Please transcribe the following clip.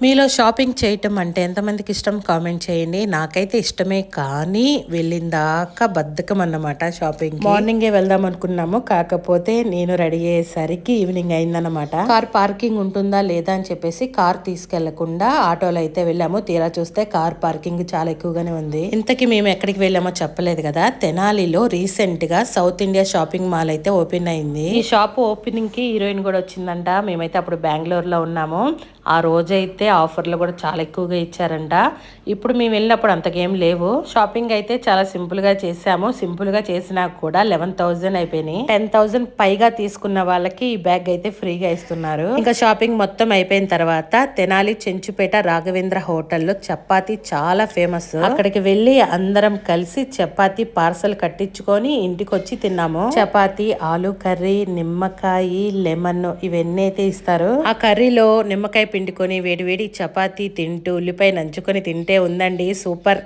మీలో షాపింగ్ చేయటం అంటే ఎంతమందికి ఇష్టం కామెంట్ చేయండి. నాకైతే ఇష్టమే, కానీ వెళ్ళిందాకా బద్ధకం అన్నమాట. షాపింగ్ మార్నింగే వెళ్దాం అనుకున్నాము, కాకపోతే నేను రెడీ అయ్యేసరికి ఈవినింగ్ అయిందన్నమాట. కార్ పార్కింగ్ ఉంటుందా లేదా అని చెప్పేసి కార్ తీసుకెళ్లకుండా ఆటోలో అయితే వెళ్ళాము. తీరా చూస్తే కార్ పార్కింగ్ చాలా ఎక్కువగానే ఉంది. ఇంతకీ మేము ఎక్కడికి వెళ్ళామో చెప్పలేదు కదా. తెనాలిలో రీసెంట్ గా సౌత్ ఇండియా షాపింగ్ మాల్ అయితే ఓపెన్ అయింది. ఈ షాప్ ఓపెనింగ్ కి హీరోయిన్ కూడా వచ్చిందంట. మేమైతే అప్పుడు బెంగళూరులో ఉన్నాము. ఆ రోజైతే ఆఫర్లు కూడా చాలా ఎక్కువగా ఇచ్చారంట. ఇప్పుడు మేము వెళ్ళినప్పుడు అంతకేం లేవు. షాపింగ్ అయితే చాలా సింపుల్ గా చేసాము. సింపుల్ గా చేసినా కూడా 11,000 అయిపోయినాయి. 10,000 పైగా తీసుకున్న వాళ్ళకి ఈ బ్యాగ్ అయితే ఫ్రీగా ఇస్తున్నారు. ఇంకా షాపింగ్ మొత్తం అయిపోయిన తర్వాత తెనాలి చెంచుపేట రాఘవేంద్ర హోటల్లో చపాతి చాలా ఫేమస్. అక్కడికి వెళ్ళి అందరం కలిసి చపాతి పార్సల్ కట్టించుకొని ఇంటికి వచ్చి తిన్నాము. చపాతి, ఆలు కర్రీ, నిమ్మకాయ, లెమన్ ఇవన్నీ అయితే ఇస్తారు. ఆ కర్రీలో నిమ్మకాయ పిండుకొని వేడి వేడి చపాతీ తింటూ ఉల్లిపాయ నంచుకొని తింటే ఉందండి సూపర్.